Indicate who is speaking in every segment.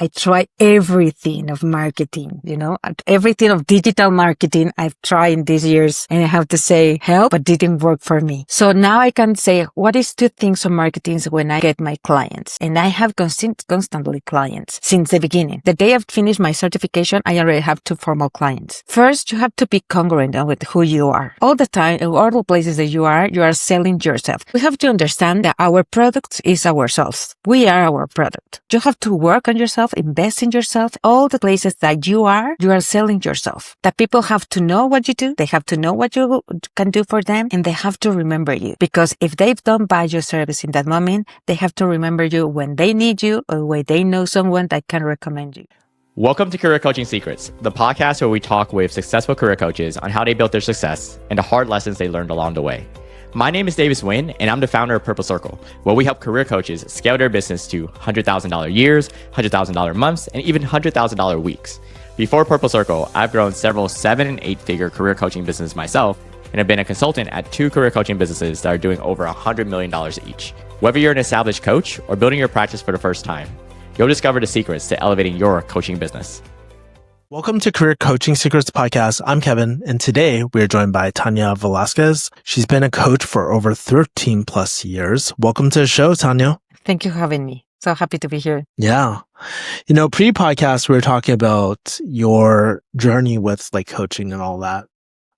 Speaker 1: I try everything of marketing, everything of digital marketing I've tried in these years. And I have to say help, but didn't work for me. So now I can say, what is two things of marketing when I get my clients? And I have constantly clients since the beginning. The day I've finished my certification, I already have two formal clients. First, you have to be congruent with who you are. All the time, in all the places that you are selling yourself. We have to understand that our product is ourselves. We are our product. You have to work on yourself, invest in yourself. All the places that you are selling yourself. That people have to know what you do. They have to know what you can do for them, and they have to remember you. Because if they don't buy your service in that moment, they have to remember you when they need you or when they know someone that can recommend you.
Speaker 2: Welcome to Career Coaching Secrets, the podcast where we talk with successful career coaches on how they built their success and the hard lessons they learned along the way. My name is Davis Nguyen, and I'm the founder of Purple Circle, where we help career coaches scale their business to $100,000 years, $100,000 months, and even $100,000 weeks. Before Purple Circle, I've grown several 7- and 8-figure career coaching businesses myself, and have been a consultant at 2 career coaching businesses that are doing over $100 million each. Whether you're an established coach or building your practice for the first time, you'll discover the secrets to elevating your coaching business.
Speaker 3: Welcome to Career Coaching Secrets Podcast. I'm Kevin, and today we're joined by Tania Velasquez. She's been a coach for over 13 plus years. Welcome to the show, Tania.
Speaker 1: Thank you for having me. So happy to be here.
Speaker 3: Yeah. Pre-podcast, we were talking about your journey with coaching and all that.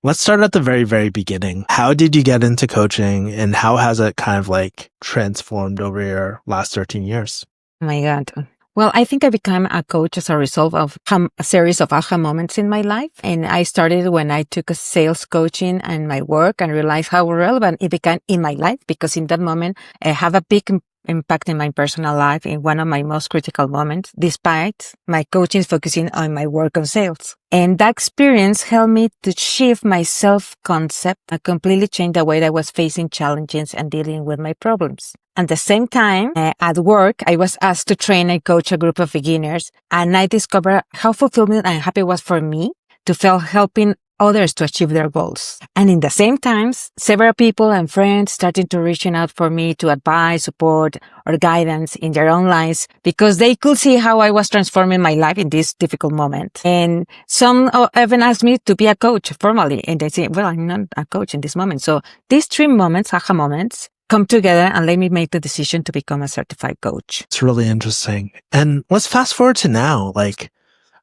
Speaker 3: Let's start at the very, very beginning. How did you get into coaching, and how has it kind of transformed over your last 13 years?
Speaker 1: Oh my God. Well, I think I became a coach as a result of a series of aha moments in my life. And I started when I took a sales coaching and my work and realized how relevant it became in my life, because in that moment, I have a big impact in my personal life in one of my most critical moments, despite my coaching focusing on my work on sales. And that experience helped me to shift my self-concept and completely change the way that I was facing challenges and dealing with my problems. At the same time, at work, I was asked to train and coach a group of beginners, and I discovered how fulfillment and happy it was for me to feel helping others to achieve their goals. And in the same times, several people and friends started to reaching out for me to advice, support, or guidance in their own lives, because they could see how I was transforming my life in this difficult moment. And some even asked me to be a coach formally, and they say, well, I'm not a coach in this moment. So these 3 moments, aha moments, come together and let me make the decision to become a certified coach.
Speaker 3: It's really interesting. And let's fast forward to now.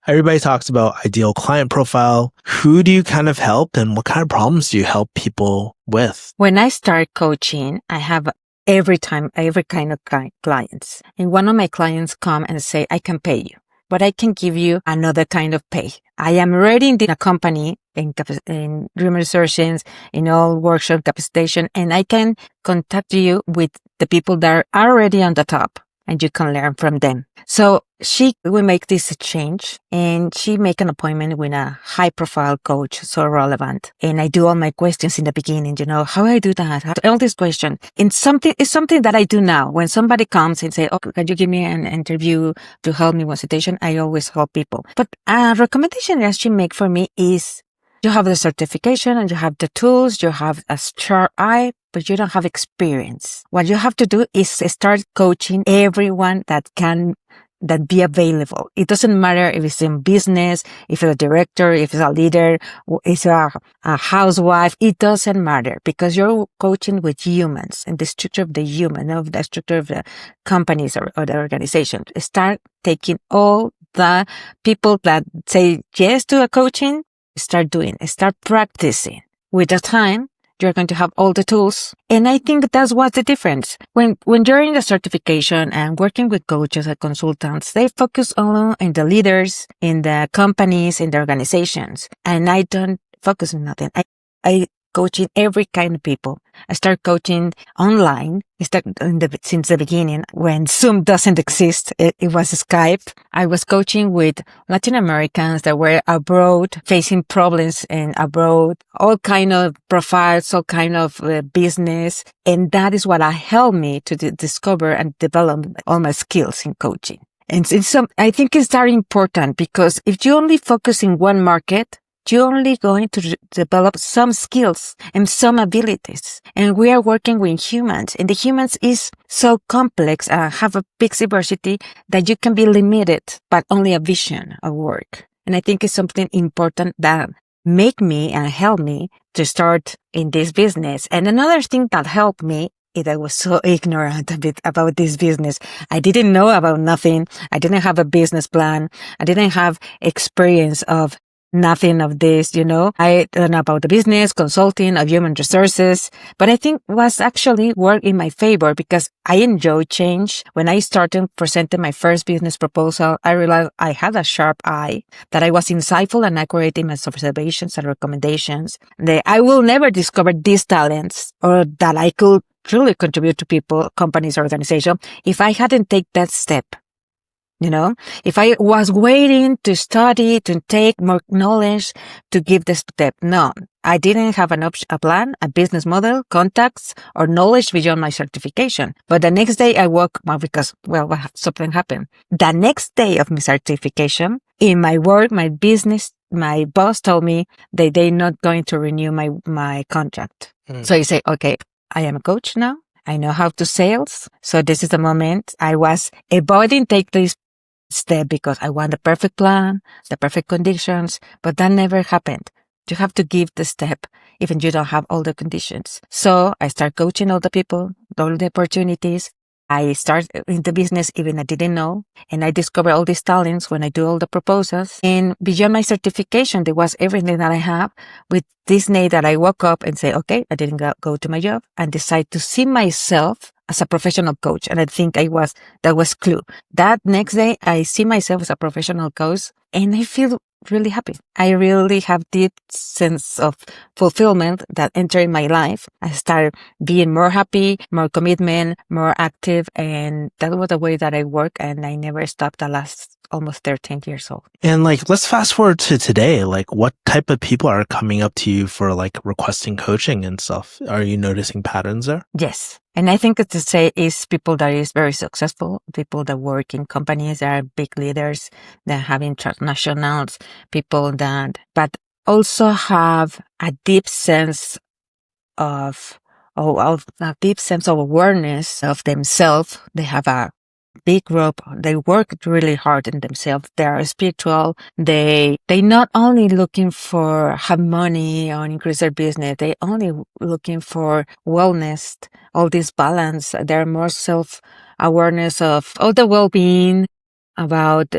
Speaker 3: Everybody talks about ideal client profile. Who do you kind of help, and what kind of problems do you help people with?
Speaker 1: When I start coaching, I have every kind of clients. And one of my clients come and say, I can pay you, but I can give you another kind of pay. I am already in a company in human resources, in all workshop capacitation, and I can contact you with the people that are already on the top, and you can learn from them. So she will make this change, and she make an appointment with a high profile coach, so relevant. And I do all my questions in the beginning, how I do that, all these questions. It's something that I do now. When somebody comes and say, oh, can you give me an interview to help me with citation? I always help people. But a recommendation that she make for me is, you have the certification and you have the tools, you have a sharp eye, but you don't have experience. What you have to do is start coaching everyone that be available. It doesn't matter if it's in business, if it's a director, if it's a leader, if it's a housewife. It doesn't matter, because you're coaching with humans and the structure of the human, of the structure of the companies or the organization. Start taking all the people that say yes to a coaching, start practicing. With the time, you're going to have all the tools. And I think that's what's the difference. When you're in the certification and working with coaches and consultants, they focus on the leaders, in the companies, in the organizations. And I don't focus on nothing. I coaching every kind of people. I start coaching online. Since the beginning, when Zoom doesn't exist, it was Skype. I was coaching with Latin Americans that were abroad, facing problems and abroad, all kind of profiles, all kind of business. And that is what helped me to discover and develop all my skills in coaching. And I think it's very important, because if you only focus in one market, you're only going to develop some skills and some abilities. And we are working with humans, and the humans is so complex and have a big diversity that you can be limited by only a vision of work. And I think it's something important that make me and help me to start in this business. And another thing that helped me is I was so ignorant a bit about this business. I didn't know about nothing. I didn't have a business plan. I didn't have experience of nothing of this, I don't know about the business, consulting, of human resources, but I think was actually work in my favor because I enjoy change. When I started presenting my first business proposal, I realized I had a sharp eye, that I was insightful and accurate in my observations and recommendations. That I will never discover these talents or that I could truly contribute to people, companies, organizations if I hadn't taken that step. If I was waiting to study, to take more knowledge, to give the step. No, I didn't have a plan, a business model, contacts, or knowledge beyond my certification. But the next day I woke up because, something happened. The next day of my certification, in my work, my business, my boss told me that they're not going to renew my contract. So I say, okay, I am a coach now. I know how to sales. So this is the moment I was avoiding take this step because I want the perfect plan, the perfect conditions, but that never happened. You have to give the step even you don't have all the conditions. So I start coaching all the people, all the opportunities. I start in the business even I didn't know, and I discover all these talents when I do all the proposals. And beyond my certification, there was everything that I have with this day that I woke up and say, okay, I didn't go to my job and decide to see myself as a professional coach. And I think that was clue. That next day, I see myself as a professional coach and I feel really happy. I really have this sense of fulfillment that entered my life. I started being more happy, more commitment, more active. And that was the way that I work. And I never stopped the last almost 13 years old.
Speaker 3: And let's fast forward to today. What type of people are coming up to you for requesting coaching and stuff? Are you noticing patterns there?
Speaker 1: Yes. And I think to say is people that is very successful, people that work in companies that are big leaders, that have internationals, people but also have a deep sense of awareness of themselves. They have a big group. They work really hard in themselves. They are spiritual. They not only looking for have money or increase their business. They only looking for wellness, all this balance. They're more self-awareness of all the well-being, about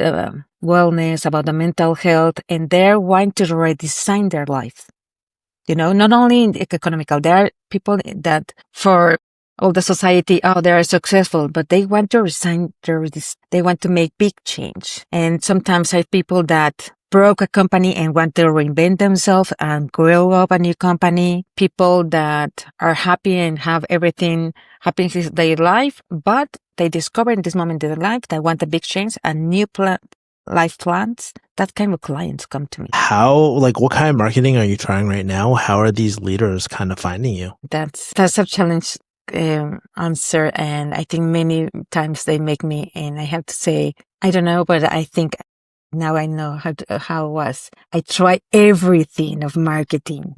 Speaker 1: wellness, about the mental health, and they're wanting to redesign their life. Not only in economical, there are people that for all the society, they are successful, but they want to they want to make big change. And sometimes I have people that broke a company and want to reinvent themselves and grow up a new company. People that are happy and have everything happening in their life, but they discover in this moment in their life they want a big change and new life plans. That kind of clients come to me.
Speaker 3: How, what kind of marketing are you trying right now? How are these leaders kind of finding you?
Speaker 1: That's a challenge answer, and I think many times they make me, and I have to say I don't know, but I think now I know how it was. I try everything of marketing,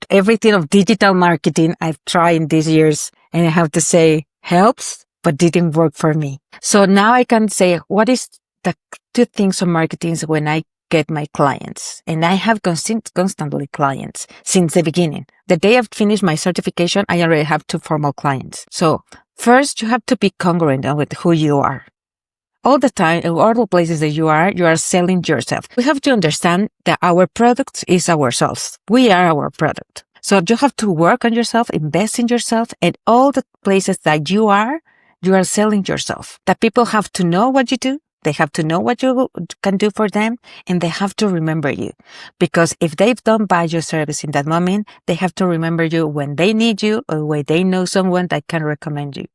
Speaker 1: everything of digital marketing I've tried in these years, and I have to say helps, but didn't work for me. So now I can say what is the two things of marketing when I get my clients, and I have constantly clients since the beginning. The day I've finished my certification, I already have 2 formal clients. So first, you have to be congruent with who you are. All the time, in all the places that you are selling yourself. We have to understand that our product is ourselves. We are our product. So you have to work on yourself, invest in yourself, and all the places that you are selling yourself. That people have to know what you do. They have to know what you can do for them, and they have to remember you. Because if they don't buy your service in that moment, they have to remember you when they need you or when they know someone that can recommend you.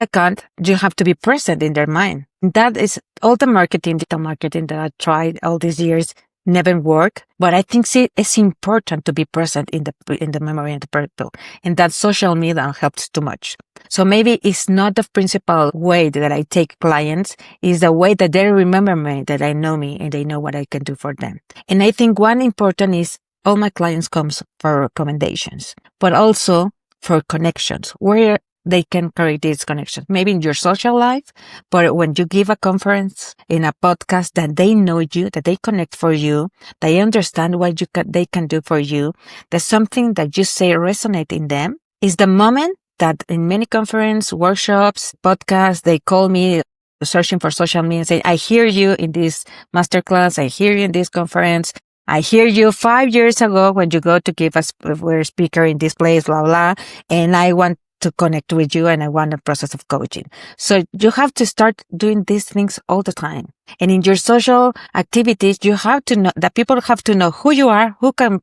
Speaker 1: Second, you have to be present in their mind. That is all the marketing, digital marketing that I tried all these years never work. But I think it's important to be present in the memory of the people. And that social media helps too much. So maybe it's not the principal way that I take clients, is the way that they remember me, that I know me and they know what I can do for them. And I think one important is all my clients comes for recommendations, but also for connections, where they can create these connections, maybe in your social life, but when you give a conference in a podcast, that they know you, that they connect for you, they understand what they can do for you, that something that you say resonate in them, is the moment that in many conference, workshops, podcasts, they call me searching for social media and say, I hear you in this masterclass, I hear you in this conference, I hear you 5 years ago when you go to give us, we're a speaker in this place, blah, blah, and I want to connect with you and I want a process of coaching. So you have to start doing these things all the time. And in your social activities, you have to know that people have to know who you are, who can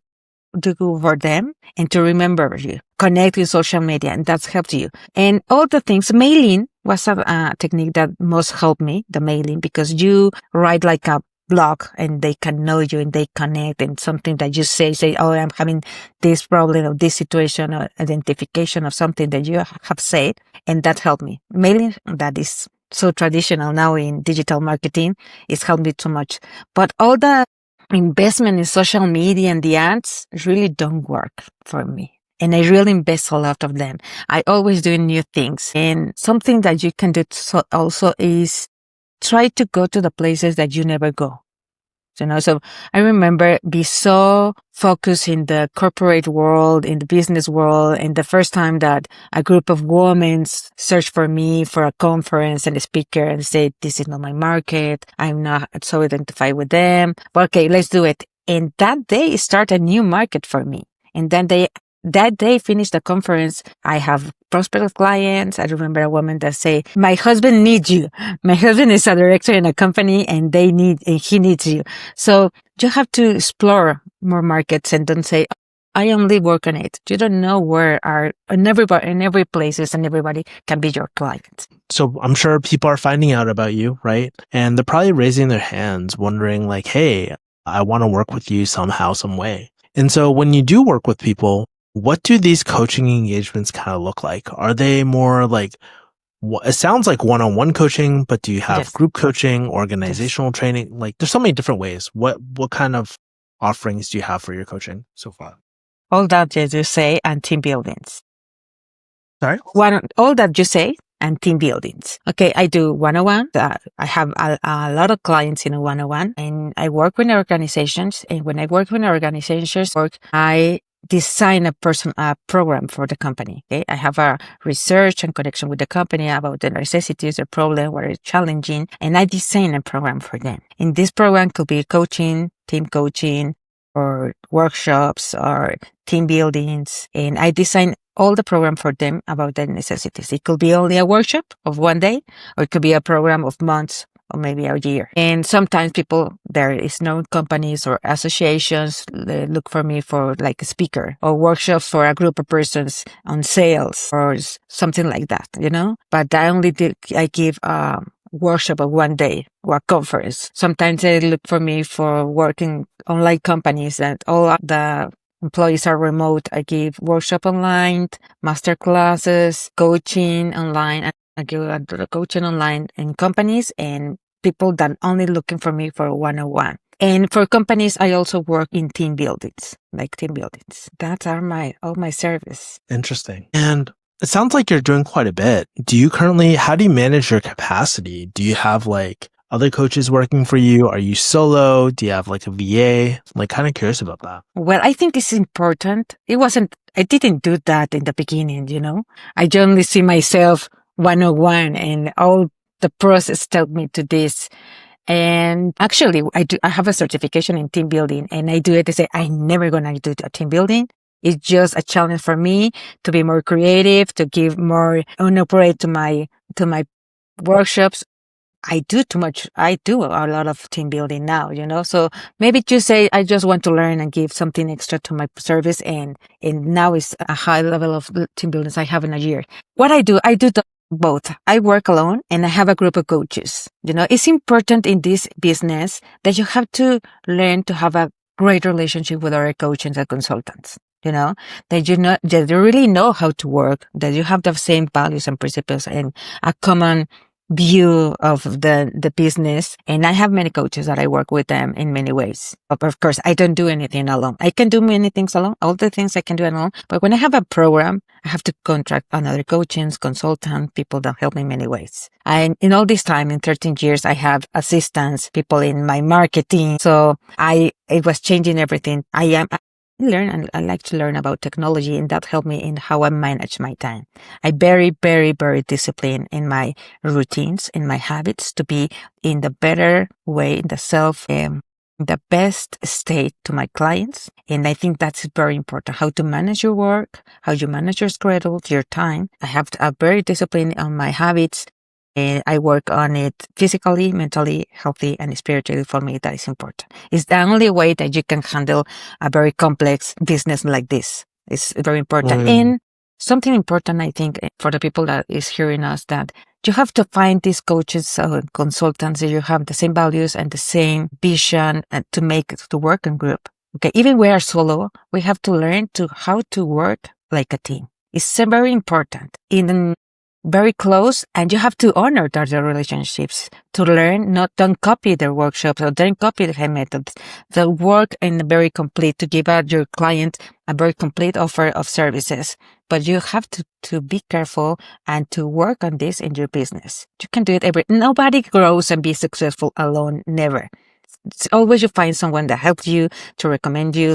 Speaker 1: do for them, and to remember you. Connect with social media, and that's helped you. And all the things, mailing was a technique that most helped me, the mailing, because you write like a blog and they can know you and they connect, and something that you say, oh, I'm having this problem or this situation, or identification of something that you have said. And that helped me. Mailing, that is so traditional now in digital marketing, it's helped me too much. But all the investment in social media and the ads really don't work for me. And I really invest a lot of them. I always do new things. And something that you can do also is try to go to the places that you never go. So I remember be so focused in the corporate world, in the business world, and the first time that a group of women searched for me for a conference and a speaker and said, this is not my market, I'm not so identified with them, but okay, let's do it. And that day start a new market for me. And then that day finished the conference. I have prospective clients. I remember a woman that say, my husband needs you. My husband is a director in a company and he needs you. So you have to explore more markets and don't say, I only work on it. You don't know where in every places and everybody can be your client.
Speaker 3: So I'm sure people are finding out about you, right? And they're probably raising their hands wondering like, hey, I want to work with you somehow, some way. And so when you do work with people, what do these coaching engagements kind of look like? Are they more like, it sounds like one-on-one coaching, but do you have
Speaker 1: Yes.
Speaker 3: group coaching, organizational training? Like there's so many different ways. What kind of offerings do you have for your coaching so far?
Speaker 1: All that you say and team buildings.
Speaker 3: Sorry?
Speaker 1: All that you say and team buildings. Okay, I do one-on-one. I have a lot of clients in a one-on-one, and I work with organizations. And when I work with organizations, I design a program for the company. Okay, I have a research and connection with the company about the necessities, the problem, what is challenging, and I design a program for them. And this program could be coaching, team coaching, or workshops, or team buildings. And I design all the program for them about their necessities. It could be only a workshop of one day, or it could be a program of months, or maybe a year. And sometimes there is no companies or associations, they look for me for like a speaker or workshops for a group of persons on sales or something like that, But I give a workshop of one day or a conference. Sometimes they look for me for working online companies that all the employees are remote. I give workshop online, master classes, coaching online. I give coaching online in companies and people that only looking for me for one-on-one. And for companies, I also work in team buildings. That's all my service.
Speaker 3: Interesting. And it sounds like you're doing quite a bit. How do you manage your capacity? Do you have like other coaches working for you? Are you solo? Do you have like a VA? I'm kind of curious about that.
Speaker 1: Well, I think it's important. I didn't do that in the beginning, I generally see myself one-on-one and all the process took me to this. And actually, I have a certification in team building and I do it to say, I'm never going to do a team building. It's just a challenge for me to be more creative, to give more operate to my workshops. I do too much. I do a lot of team building now, so maybe you say, I just want to learn and give something extra to my service. And now it's a high level of team buildings I have in a year. What I do both. I work alone and I have a group of coaches. It's important in this business that you have to learn to have a great relationship with other coaches and consultants. That you really know how to work, that you have the same values and principles and a common view of the business. And I have many coaches that I work with them in many ways. But of course, I don't do anything alone. I can do many things alone, all the things I can do alone. But when I have a program, I have to contract another coaches, consultant, people that help me in many ways. And in all this time, in 13 years, I have assistants, people in my marketing. So it was changing everything. I learn and I like to learn about technology, and that helped me in how I manage my time. I very, very, very disciplined in my routines, in my habits to be in the better way, in the best state to my clients. And I think that's very important, how to manage your work, how you manage your schedule, your time. I have a very discipline on my habits. And I work on it physically, mentally, healthy, and spiritually. For me, that is important. It's the only way that you can handle a very complex business like this. It's very important. And something important, I think, for the people that is hearing us, that you have to find these coaches or consultants that you have the same values and the same vision to make it to work in group. Okay, even we are solo, we have to learn how to work like a team. It's very important. Very close, and you have to honor their relationships to learn. Don't copy their workshops or don't copy their methods. The work in very complete to give out your client a very complete offer of services. But you have to be careful and to work on this in your business. You can do it nobody grows and be successful alone. Never. It's always you find someone that helps you, to recommend you,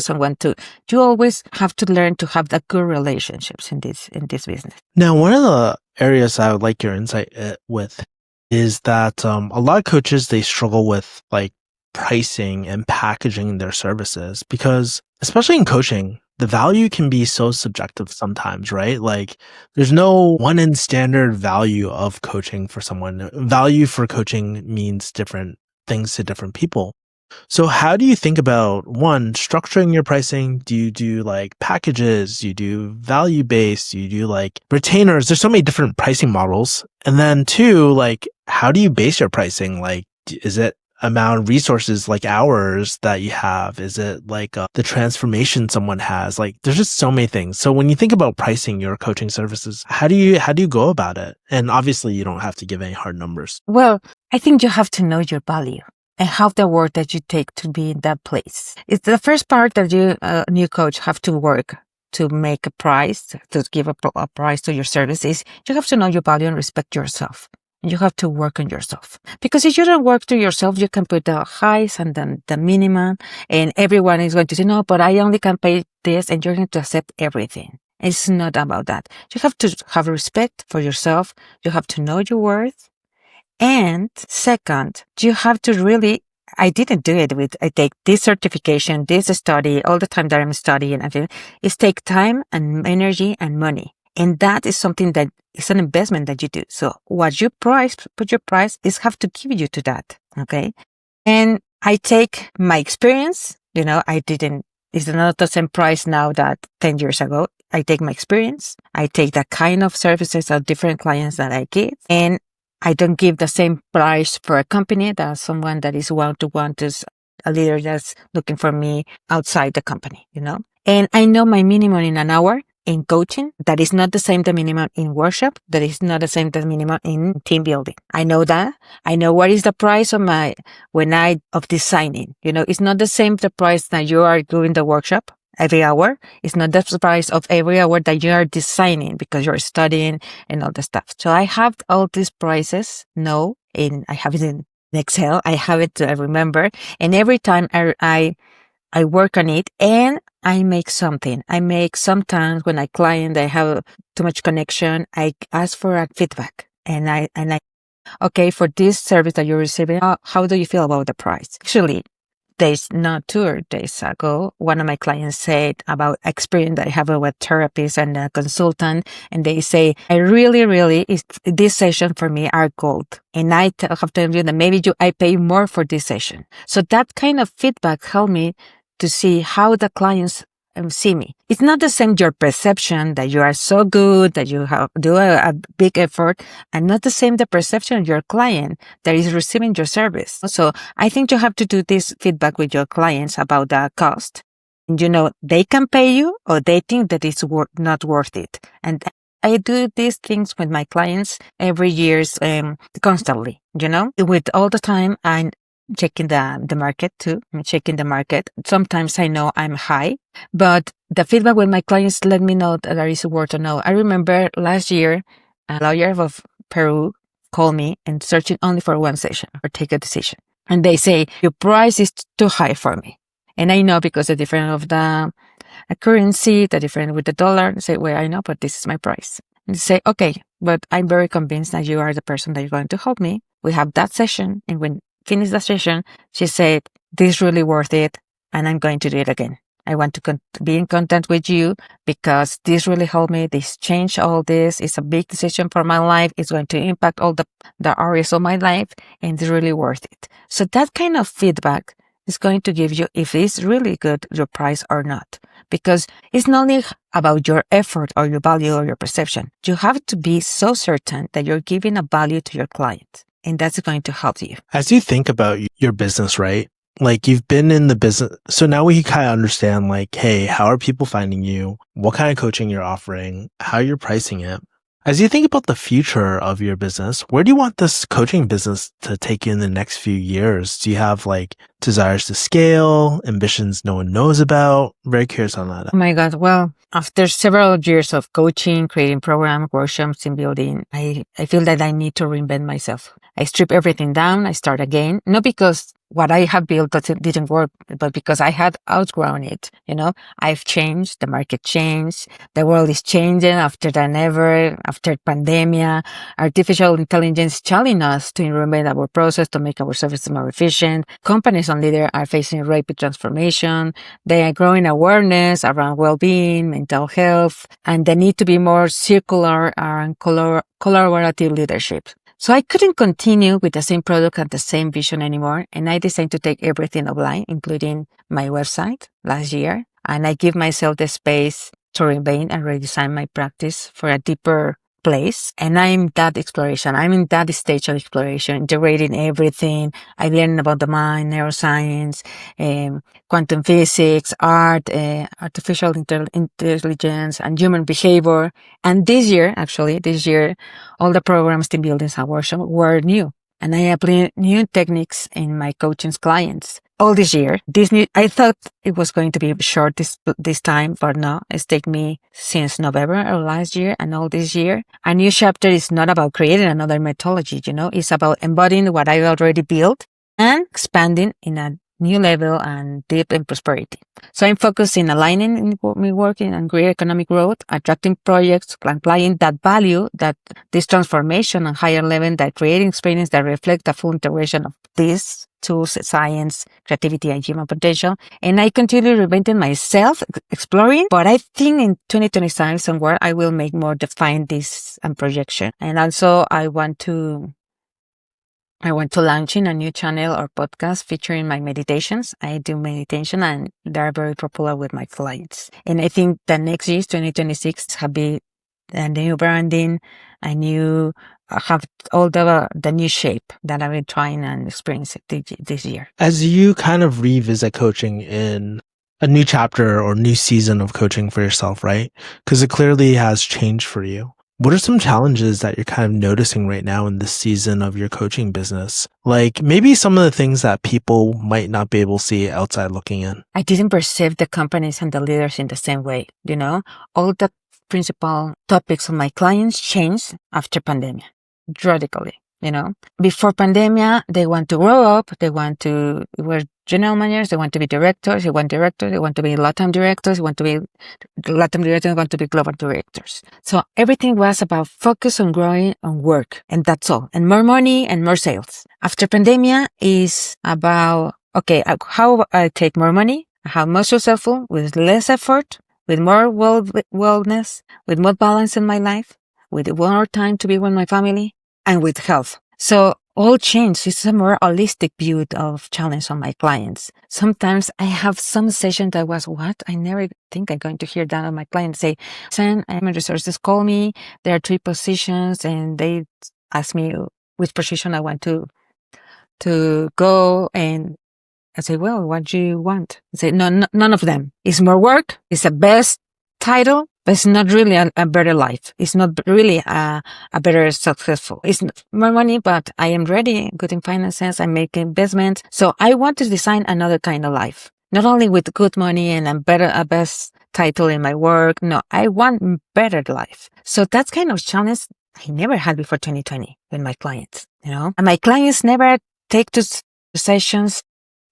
Speaker 1: you always have to learn to have the good relationships in this business.
Speaker 3: Now, one of the areas I would like your insight with is that a lot of coaches, they struggle with like pricing and packaging their services because, especially in coaching, the value can be so subjective sometimes, right? Like there's no one in standard value of coaching for someone. Value for coaching means different things to different people. So how do you think about, one, structuring your pricing? Do you do like packages? Do you do value-based? Do you do like retainers? There's so many different pricing models. And then two, like how do you base your pricing? Like, is it amount of resources like hours that you have? Is it like the transformation someone has? Like there's just so many things. So when you think about pricing your coaching services, how do you go about it? And obviously you don't have to give any hard numbers.
Speaker 1: Well, I think you have to know your value and how the work that you take to be in that place. It's the first part that you, new coach, have to work to make a price, to give a price to your services. You have to know your value and respect yourself. You have to work on yourself. Because if you don't work to yourself, you can put the highs and then the minimum, and everyone is going to say, no, but I only can pay this, and you're going to accept everything. It's not about that. You have to have respect for yourself. You have to know your worth. And second, you have to really, I didn't do it I take this certification, this study, all the time that I'm studying, it's take time and energy and money. And that is something that is an investment that you do. So what you put your price is have to give you to that. Okay. And I take my experience, it's not the same price now that 10 years ago. I take my experience. I take the kind of services of different clients that I give, and I don't give the same price for a company that someone that is one-to-one, is a leader that's looking for me outside the company, And I know my minimum in an hour in coaching. That is not the same the minimum in workshop. That is not the same the minimum in team building. I know that. I know what is the price of designing. It's not the same the price that you are doing the workshop every hour. It's not the price of every hour that you are designing because you're studying and all the stuff. So I have all these prices. And I have it in Excel. I have it to remember. And every time I work on it and I make something. Sometimes when I client, I have too much connection. I ask for a feedback and I, okay, for this service that you're receiving, how do you feel about the price? Actually, not 2 days ago, one of my clients said about experience that I have with therapists and a consultant, and they say, I really, this session for me are gold. And I have told you that maybe I pay more for this session. So that kind of feedback helped me to see how the clients see me. It's not the same your perception that you are so good, that you do a big effort, and not the same the perception of your client that is receiving your service. So I think you have to do this feedback with your clients about the cost. They can pay you or they think that it's not worth it. And I do these things with my clients every year, constantly, with all the time. I'm checking the market too. I'm checking the market. Sometimes I know I'm high, but the feedback with my clients let me know that there is worth to know. I remember last year, a lawyer of Peru called me and searching only for one session or take a decision. And they say, your price is too high for me. And I know because the difference of the currency, the difference with the dollar, say, well, I know, but this is my price. And they say, okay, but I'm very convinced that you are the person that you're going to help me. We have that session. And when finish the session, she said, this is really worth it. And I'm going to do it again. I want to be in contact with you because this really helped me. This changed all this. It's a big decision for my life. It's going to impact all the areas of my life. And it's really worth it. So that kind of feedback is going to give you if it's really good, your price or not. Because it's not only about your effort or your value or your perception. You have to be so certain that you're giving a value to your client. And that's going to help you.
Speaker 3: As you think about your business, right? Like you've been in the business. So now we kind of understand like, hey, how are people finding you? What kind of coaching you're offering? How you're pricing it? As you think about the future of your business, where do you want this coaching business to take you in the next few years? Do you have like desires to scale, ambitions no one knows about? Very curious on that.
Speaker 1: Oh my God. Well, after several years of coaching, creating programs, workshops, and building, I feel that I need to reinvent myself. I strip everything down. I start again. Not because what I have built didn't work, but because I had outgrown it. I've changed. The market changed. The world is changing after pandemic. Artificial intelligence challenging us to reinvent our process to make our services more efficient. Companies and leaders are facing rapid transformation. They are growing awareness around well-being, mental health, and the need to be more circular and collaborative leadership. So I couldn't continue with the same product and the same vision anymore. And I decided to take everything offline, including my website last year. And I give myself the space to reinvent and redesign my practice for a deeper place. And I'm that exploration. I'm in that stage of exploration, integrating everything. I learned about the mind, neuroscience, quantum physics, art, artificial intelligence, and human behavior. And this year, all the programs, team buildings, and workshops were new. And I applied new techniques in my coaching clients. All this year, I thought it was going to be short this time, but no, it's taken me since November of last year and all this year. A new chapter is not about creating another methodology, it's about embodying what I already built and expanding in a new level and deep in prosperity. So I'm focused in aligning in me working and great economic growth, attracting projects, applying that value, that this transformation on higher level, that creating experience that reflect the full integration of these tools, science, creativity, and human potential. And I continue reinventing myself, exploring, but I think in 2025 somewhere I will make more defined this and projection. And also I want to launch in a new channel or podcast featuring my meditations. I do meditation and they're very popular with my clients. And I think the next year, 2026, have been a new branding, have all the new shape that I've been trying and experiencing this year.
Speaker 3: As you kind of revisit coaching in a new chapter or new season of coaching for yourself, right? Because it clearly has changed for you. What are some challenges that you're kind of noticing right now in this season of your coaching business? Like maybe some of the things that people might not be able to see outside looking in.
Speaker 1: I didn't perceive the companies and the leaders in the same way. All the principal topics of my clients changed after pandemic radically. Before pandemic, they want to grow up. They want to wear general managers. They want to be directors. They want to be Latin directors. They want to be Latin directors. They want to be global directors. So everything was about focus on growing on work. And that's all. And more money and more sales. After pandemic is about, how I take more money, how more successful with less effort, with more wellness, with more balance in my life, with more time to be with my family, and with health. So all change. It's a more holistic view of challenge on my clients. Sometimes I have some session that was, what? I never think I'm going to hear that on my client say, Sen, human resources call me. There are 3 positions and they ask me which position I want to go. And I say, well, what do you want? I say, no, none of them. It's more work. It's the best title, but it's not really a better life. It's not really a better successful. It's more money, but I am ready, good in finances. I make investments. So I want to design another kind of life, not only with good money and a best title in my work. No, I want better life. So that's kind of challenge I never had before 2020 with my clients, and my clients never take to sessions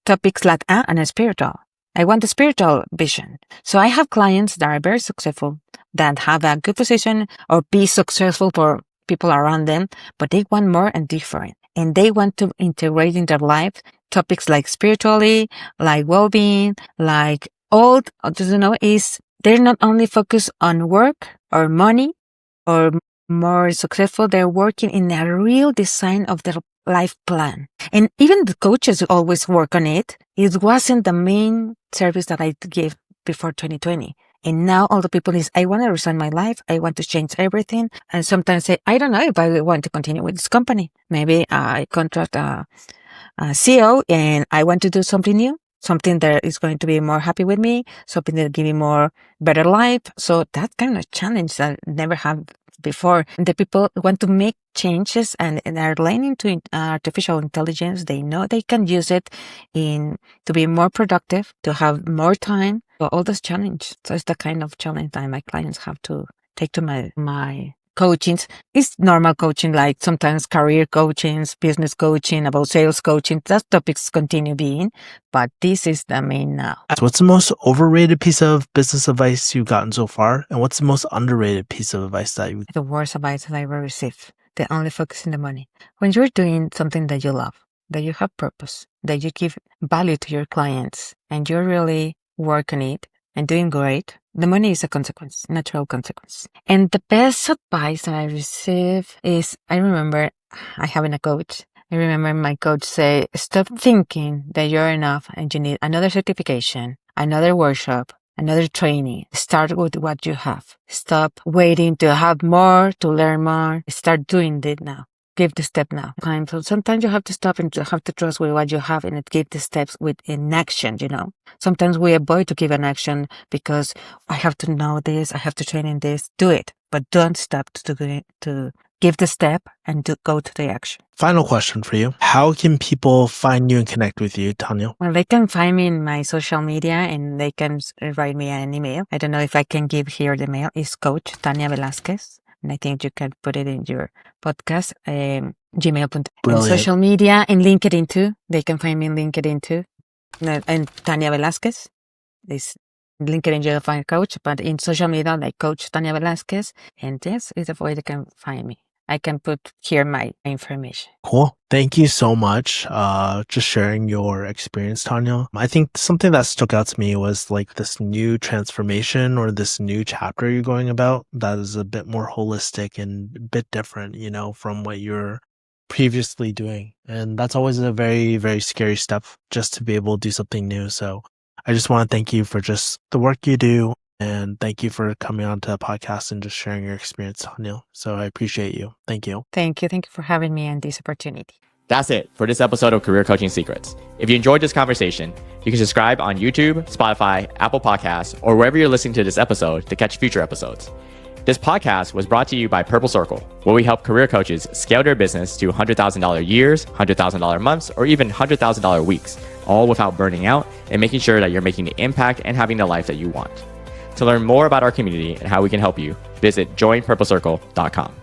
Speaker 1: topics like and spiritual. I want a spiritual vision. So I have clients that are very successful, that have a good position or be successful for people around them, but they want more and different. And they want to integrate in their life topics like spiritually, like well-being, like all, is they're not only focused on work or money or more successful, they're working in a real design of their life plan. And even the coaches always work on it. It wasn't the main service that I gave before 2020. And now all the people is, I want to resign my life. I want to change everything. And sometimes say, I don't know if I want to continue with this company. Maybe I contract a CEO and I want to do something new, something that is going to be more happy with me, something that give me more better life. So that kind of challenge that I never had before. And the people want to make changes and are learning to artificial intelligence. They know they can use it to be more productive, to have more time. So all those challenge. So it's the kind of challenge that my clients have to take to my coachings. It's normal coaching, like sometimes career coaching, business coaching, about sales coaching. That topics continue being, but this is the main now.
Speaker 3: So what's the most overrated piece of business advice you've gotten so far? And what's the most underrated piece of advice that you...
Speaker 1: The worst advice that I ever received. They only focus on the money. When you're doing something that you love, that you have purpose, that you give value to your clients, and you're really working it and doing great, the money is a consequence, natural consequence. And the best advice that I received is, I remember I having a coach. I remember my coach say, stop thinking that you're enough and you need another certification, another workshop, another training. Start with what you have. Stop waiting to have more, to learn more. Start doing it now. Give the step now. So sometimes you have to stop and you have to trust with what you have and give the steps with an action, Sometimes we avoid to give an action because I have to know this, I have to train in this. Do it, but don't stop to give the step and go to the action.
Speaker 3: Final question for you. How can people find you and connect with you, Tania?
Speaker 1: Well, they can find me in my social media and they can write me an email. I don't know if I can give here the mail. It's Coach Tania Velasquez. And I think you can put it in your podcast, gmail.com. Social media and LinkedIn too. They can find me in LinkedIn too. And Tania Velasquez is LinkedIn, you'll find coach, but in social media, like Coach Tania Velasquez. And yes, it's a way they can find me. I can put here my information.
Speaker 3: Cool. Thank you so much. Just sharing your experience, Tania. I think something that stuck out to me was like this new transformation or this new chapter you're going about that is a bit more holistic and a bit different, from what you're previously doing. And that's always a very, very scary step just to be able to do something new. So I just want to thank you for just the work you do. And thank you for coming on to the podcast and just sharing your experience, Tania. So I appreciate you. Thank you.
Speaker 1: Thank you. Thank you for having me and this opportunity.
Speaker 2: That's it for this episode of Career Coaching Secrets. If you enjoyed this conversation, you can subscribe on YouTube, Spotify, Apple Podcasts, or wherever you're listening to this episode to catch future episodes. This podcast was brought to you by Purple Circle, where we help career coaches scale their business to $100,000 years, $100,000 months, or even $100,000 weeks, all without burning out and making sure that you're making the impact and having the life that you want. To learn more about our community and how we can help you, visit joinpurplecircle.com.